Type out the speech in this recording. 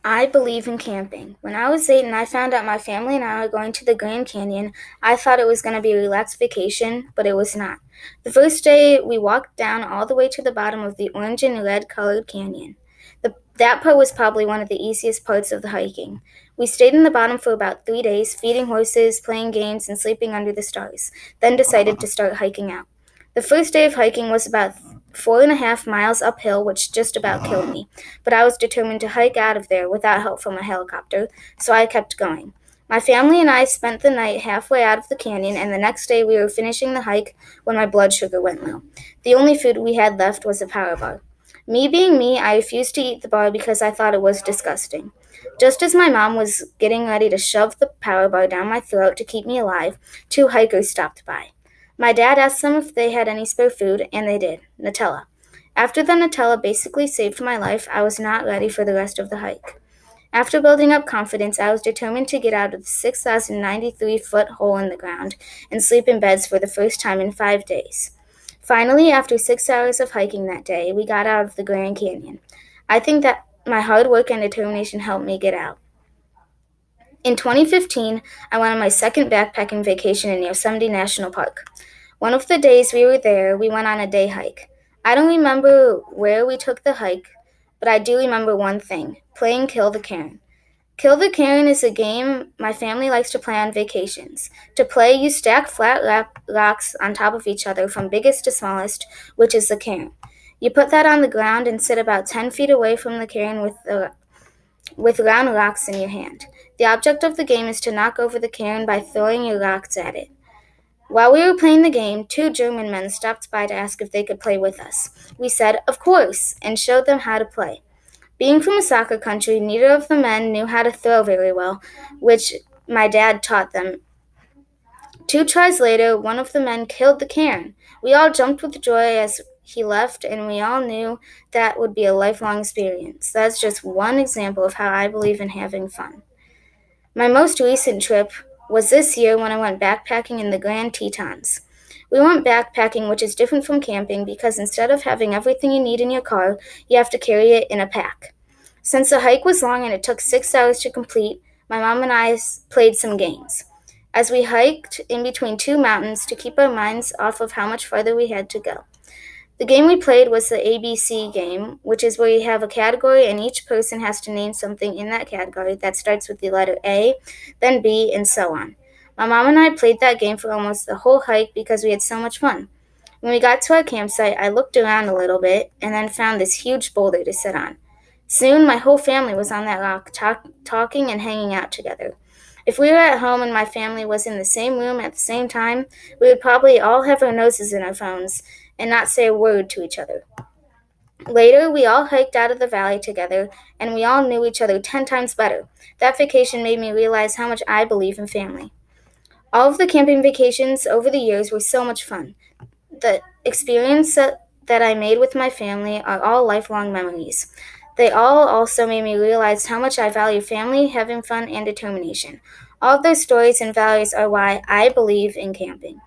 I believe in camping. When I was 8 and I found out my family and I were going to the Grand Canyon, I thought it was going to be a relaxed vacation, but it was not. The first day, we walked down all the way to the bottom of the orange and red colored canyon. That part was probably one of the easiest parts of the hiking. We stayed in the bottom for about 3 days, feeding horses, playing games, and sleeping under the stars, then decided to start hiking out. The first day of hiking was about 4.5 miles uphill, which just about killed me, but I was determined to hike out of there without help from a helicopter, so I kept going. My family and I spent the night halfway out of the canyon, and the next day we were finishing the hike when my blood sugar went low. The only food we had left was a power bar. Me being me, I refused to eat the bar because I thought it was disgusting. Just as my mom was getting ready to shove the power bar down my throat to keep me alive, two hikers stopped by. My dad asked them if they had any spare food, and they did. Nutella. After the Nutella basically saved my life, I was not ready for the rest of the hike. After building up confidence, I was determined to get out of the 6,093-foot hole in the ground and sleep in beds for the first time in 5 days. Finally, after 6 hours of hiking that day, we got out of the Grand Canyon. I think that my hard work and determination helped me get out. In 2015, I went on my second backpacking vacation in Yosemite National Park. One of the days we were there, we went on a day hike. I don't remember where we took the hike, but I do remember one thing, playing Kill the Cairn. Kill the Cairn is a game my family likes to play on vacations. To play, you stack flat rocks on top of each other from biggest to smallest, which is the cairn. You put that on the ground and sit about 10 feet away from the cairn with round rocks in your hand. The object of the game is to knock over the cairn by throwing your rocks at it. While we were playing the game, two German men stopped by to ask if they could play with us. We said, "Of course," and showed them how to play. Being from a soccer country, neither of the men knew how to throw very well, which my dad taught them. 2 tries later, one of the men killed the cairn. We all jumped with joy as he left, and we all knew that would be a lifelong experience. That's just one example of how I believe in having fun. My most recent trip was this year when I went backpacking in the Grand Tetons. We went backpacking, which is different from camping because instead of having everything you need in your car, you have to carry it in a pack. Since the hike was long and it took 6 hours to complete, my mom and I played some games. As we hiked in between two mountains to keep our minds off of how much farther we had to go. The game we played was the ABC game, which is where you have a category and each person has to name something in that category that starts with the letter A, then B, and so on. My mom and I played that game for almost the whole hike because we had so much fun. When we got to our campsite, I looked around a little bit and then found this huge boulder to sit on. Soon, my whole family was on that rock talking and hanging out together. If we were at home and my family was in the same room at the same time, we would probably all have our noses in our phones and not say a word to each other. Later, we all hiked out of the valley together, and we all knew each other 10 times better. That vacation made me realize how much I believe in family. All of the camping vacations over the years were so much fun. The experience that I made with my family are all lifelong memories. They all also made me realize how much I value family, having fun, and determination. All of those stories and values are why I believe in camping.